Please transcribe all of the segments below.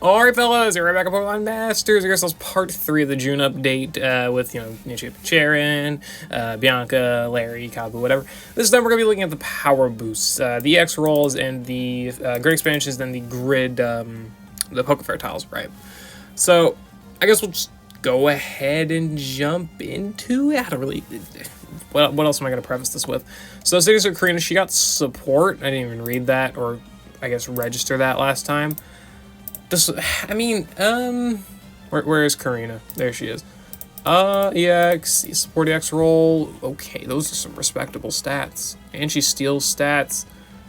Alright fellas, we're right back at Pokemon Masters. I guess that's part 3 of the June update with, Nichip, Charon, Bianca, Larry, Kabu, whatever. This time we're going to be looking at the power boosts, the EX rolls, and the grid expansions, then the grid, the Pokefair tiles, right? So, I guess we'll just go ahead and jump into it. I don't really... What else am I going to preface this with? So, Signature Karina, she got support. I didn't even read that, or I guess register that last time. Where is Karina? There she is. EX, support EX roll. Okay, those are some respectable stats. And she steals stats.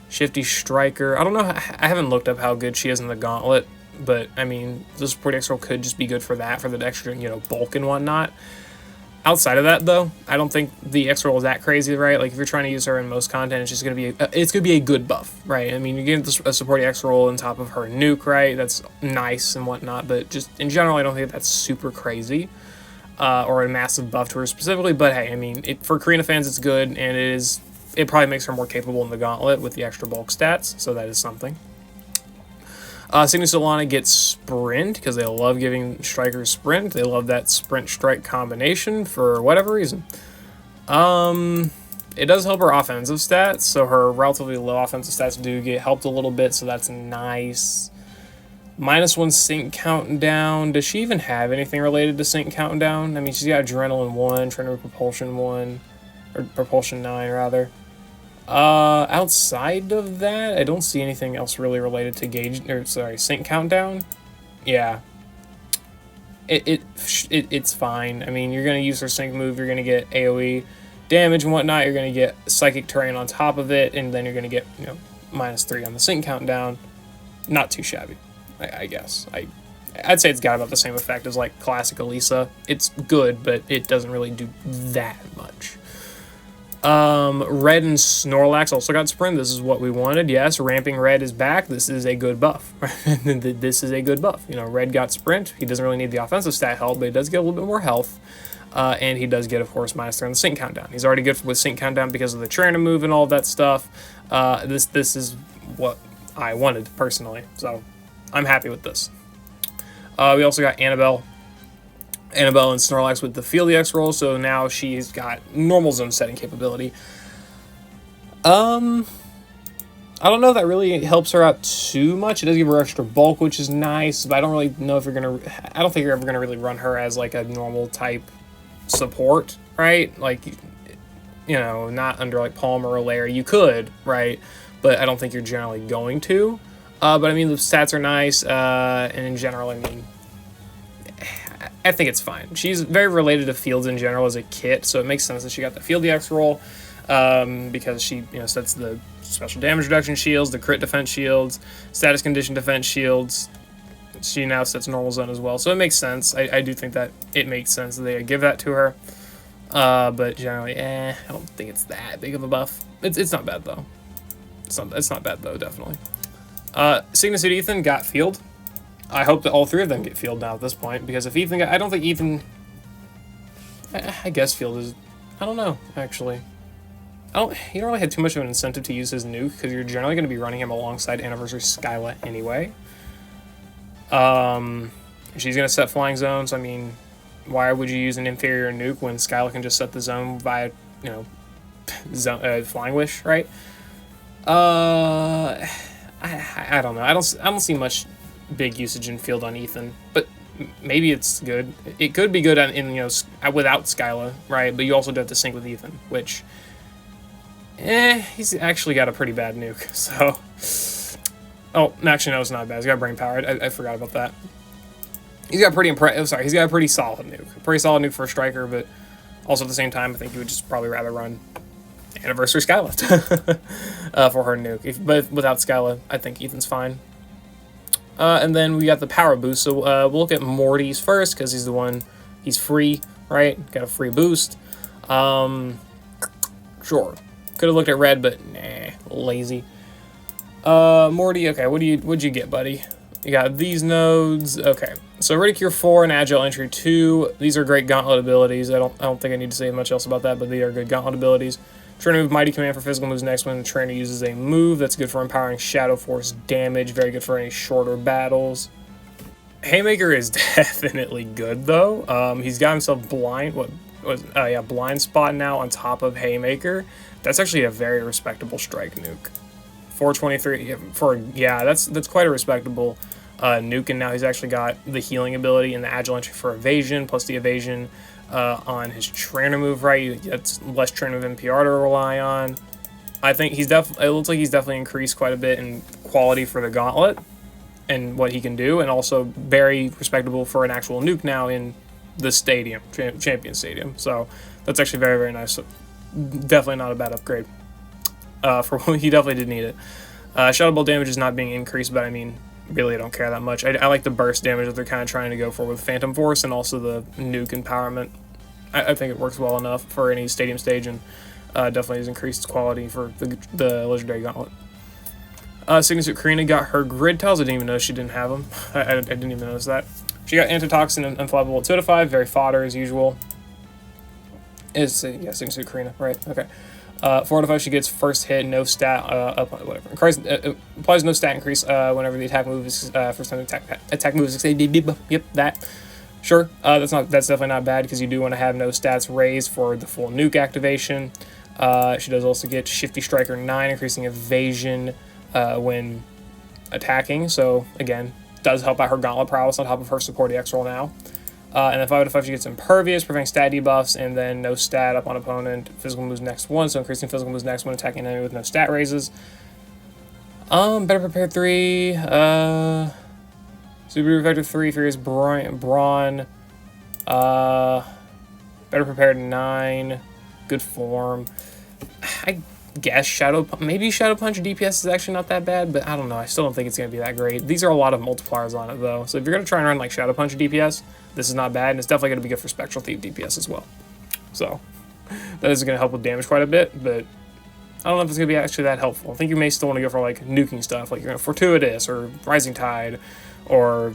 Shifty Striker. I don't know, I haven't looked up how good she is in the Gauntlet, but, I mean, the support EX roll could just be good for that, for the extra, bulk and whatnot. Outside of that, though, I don't think the X roll is that crazy, right? Like, if you're trying to use her in most content, it's just gonna be a good buff, right? I mean, you're getting a supporting X roll on top of her nuke, right? That's nice and whatnot, but just in general, I don't think that's super crazy, or a massive buff to her specifically. But hey, I mean, for Karina fans, it's good, and it probably makes her more capable in the Gauntlet with the extra bulk stats, so that is something. Signature Solana gets Sprint, because they love giving strikers Sprint. They love that Sprint-Strike combination for whatever reason. It does help her offensive stats, so her relatively low offensive stats do get helped a little bit, so that's nice. -1 Sync Countdown. Does she even have anything related to Sync Countdown? I mean, she's got Adrenaline 1, Trainer Propulsion 1, or Propulsion 9, rather. Outside of that, I don't see anything else really related to Sync Countdown. Yeah. It's fine. I mean, you're gonna use her Sync move, you're gonna get AoE damage and whatnot, you're gonna get Psychic Terrain on top of it, and then you're gonna get, -3 on the Sync Countdown. Not too shabby, I guess. I'd say it's got about the same effect as, like, Classic Elisa. It's good, but it doesn't really do that much. Red and Snorlax also got Sprint. This is what we wanted. Yes, Ramping Red is back. This is a good buff. This is a good buff. Red got Sprint. He doesn't really need the offensive stat help, but he does get a little bit more health. And he does get, of course, -3 on the Sync Countdown. He's already good with Sync Countdown because of the Trainer move and all of that stuff. This is what I wanted, personally. So, I'm happy with this. We also got Annabelle and Snorlax with the Field EX roll, so now she's got normal zone setting capability. I don't know if that really helps her out too much. It does give her extra bulk, which is nice, but I don't really know if I don't think you're ever gonna really run her as like a normal type support, right? Like, not under like Palmer or Larry. You could, right? But I don't think you're generally going to. But I mean, the stats are nice, and in general, I mean, I think it's fine. She's very related to Fields in general as a kit, so it makes sense that she got the Field EX roll, because she, sets the special damage reduction shields, the crit defense shields, status condition defense shields. She now sets normal zone as well, so it makes sense. I do think that it makes sense that they give that to her, but generally, I don't think it's that big of a buff. It's not bad though. It's not bad though, definitely. Cygnus and Ethan got Field. I hope that all 3 of them get Field now at this point, because if Ethan I don't think Ethan... I guess Field is... I don't know, actually. He don't really have too much of an incentive to use his nuke, because you're generally going to be running him alongside Anniversary Skyla anyway. She's going to set Flying Zones. I mean, why would you use an inferior nuke when Skyla can just set the zone via, Flying Wish, right? I don't know. I don't see much big usage in Field on Ethan, but maybe it's good. It could be good without Skyla, right? But you also do have to sync with Ethan, which he's actually got a pretty bad nuke. So, actually no, it's not bad. He's got brain power. I forgot about that. He's got he's got a pretty solid nuke. For a striker, but also at the same time, I think you would just probably rather run Anniversary Skyla for her nuke. But without Skyla, I think Ethan's fine. And then we got the power boost, so we'll look at Morty's first, because he's free, right? Got a free boost. Sure. Could have looked at Red, but nah, lazy. Morty, okay, what'd you get, buddy? You got these nodes, okay. So Ready Cure 4 and Agile Entry 2, these are great Gauntlet abilities. I don't think I need to say much else about that, but they are good Gauntlet abilities. Trainer move Mighty Command for physical moves next when the trainer uses a move. That's good for empowering Shadow Force damage. Very good for any shorter battles. Haymaker is definitely good though. He's got himself blind. What was? Yeah, blind spot now on top of Haymaker. That's actually a very respectable strike nuke. 423 that's quite a respectable nuke, and now he's actually got the healing ability and the agile entry for evasion, plus the evasion on his trainer move, right? That's less trainer of NPR to rely on. I think it looks like he's definitely increased quite a bit in quality for the gauntlet and what he can do, and also very respectable for an actual nuke now in the stadium, Champion Stadium. So that's actually very, very nice. So definitely not a bad upgrade. He definitely did need it. Shadow Ball damage is not being increased, but I mean, really I don't care that much. I like the burst damage that they're kind of trying to go for with Phantom Force, and also the nuke empowerment. I think it works well enough for any stadium stage, and definitely has increased quality for the Legendary Gauntlet. Signature Karina got her grid tiles. I didn't even know she didn't have them. I didn't even notice that. She got Antitoxin and Inflammable at 2 to 5. Very fodder as usual. Signature Karina, right? Okay. 4 to 5, she gets first hit, no stat, whatever. Applies no stat increase whenever the attack move is first time attack move is yep, that. Sure, that's definitely not bad, because you do want to have no stats raised for the full nuke activation. She does also get Shifty Striker 9, increasing evasion when attacking. So again, does help out her Gauntlet prowess on top of her support EX roll now. And then 5 to 5, she gets Impervious, preventing stat debuffs, and then no stat up on opponent. Physical moves next 1, so increasing physical moves next 1, attacking an enemy with no stat raises. Better Prepared 3, Super Effective 3, Furious Brawn, Better Prepared 9, Good Form. I guess maybe Shadow Punch DPS is actually not that bad, but I don't know. I still don't think it's going to be that great. These are a lot of multipliers on it, though. So if you're going to try and run like Shadow Punch DPS, this is not bad, and it's definitely going to be good for Spectral Thief DPS as well. So that is going to help with damage quite a bit, but I don't know if it's going to be actually that helpful. I think you may still want to go for like nuking stuff, like Fortuitous or Rising Tide, or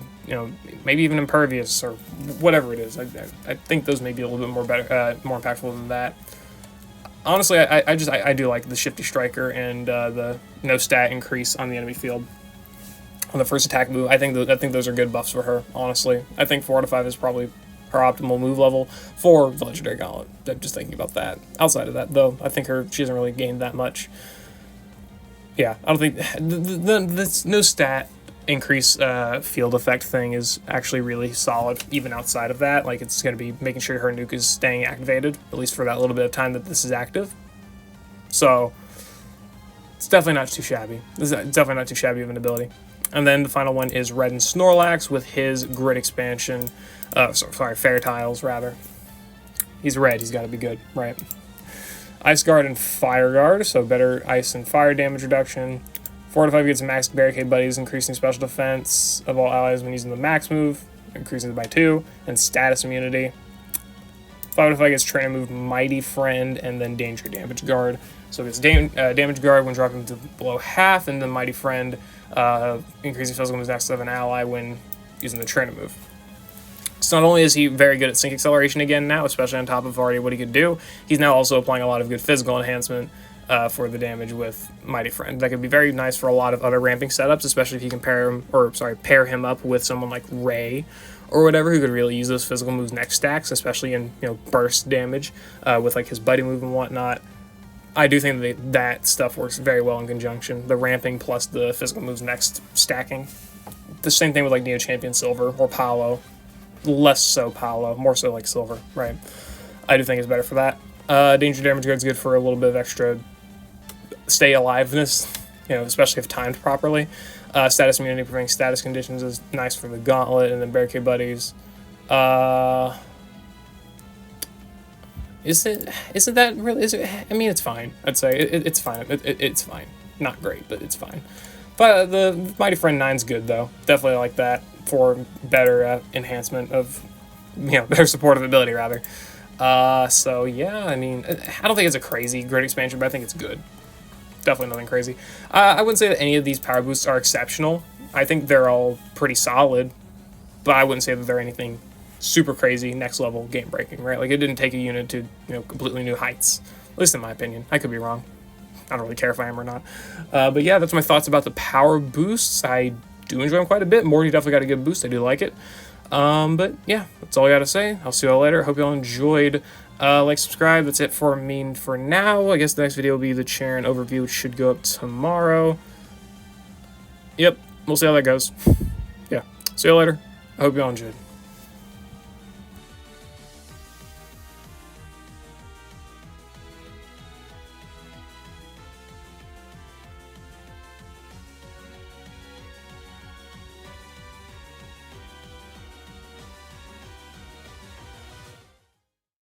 maybe even Impervious or whatever it is. I think those may be a little bit more impactful than that. Honestly, I do like the Shifty Striker and the no stat increase on the enemy field on the first attack move. I think those are good buffs for her. Honestly, I think 4 to 5 is probably her optimal move level for the Legendary Gauntlet. I'm just thinking about that. Outside of that, though, I think she hasn't really gained that much. Yeah, I don't think the no stat increase field effect thing is actually really solid. Even outside of that, like, it's going to be making sure her nuke is staying activated, at least for that little bit of time that this is active. So it's definitely not too shabby. This is definitely not too shabby of an ability. And then the final one is Red and Snorlax with his grid expansion. Fair tiles, rather. He's red, he's got to be good, right? Ice Guard and Fire Guard, so better ice and fire damage reduction. 4 to 5 gets Max Barricade Buddies, increasing special defense of all allies when using the max move, increasing it by 2, and status immunity. 5 to 5 gets Trainer Move Mighty Friend, and then Danger Damage Guard. So it gets Damage Guard when dropping to below half, and then Mighty Friend, increasing physical moves next of an ally when using the Trainer Move. So not only is he very good at Sync Acceleration again now, especially on top of already what he could do, he's now also applying a lot of good physical enhancement for the damage with Mighty Friend. That could be very nice for a lot of other ramping setups, especially if you can pair him up with someone like Ray or whatever, who could really use those physical moves next stacks, especially in burst damage with like his buddy move and whatnot. I do think that stuff works very well in conjunction. The ramping plus the physical moves next stacking. The same thing with like Neo Champion Silver or Paolo. Less so Paolo, more so like Silver, right? I do think it's better for that. Danger Damage Guard's good for a little bit of extra stay aliveness, especially if timed properly. Status immunity preventing status conditions is nice for the Gauntlet, and then Barricade Buddies. Isn't that really? I mean, it's fine. I'd say it's fine. It's fine. Not great, but it's fine. But the Mighty Friend 9's good though. Definitely like that for better enhancement of, better supportive ability rather. So yeah, I mean, I don't think it's a crazy grid expansion, but I think it's good. Definitely nothing crazy. I wouldn't say that any of these power boosts are exceptional. I think they're all pretty solid, but I wouldn't say that they're anything super crazy, next level, game breaking, right? Like, it didn't take a unit to, completely new heights. At least in my opinion. I could be wrong. I don't really care if I am or not. But yeah, that's my thoughts about the power boosts. I do enjoy him quite a bit. Morty definitely got a good boost. I do like it. But yeah, that's all I got to say. I'll see you all later. Hope you all enjoyed. Like, subscribe. That's it for me for now. I guess the next video will be the Charon overview, which should go up tomorrow. Yep, we'll see how that goes. Yeah, see you later. I hope you all enjoyed.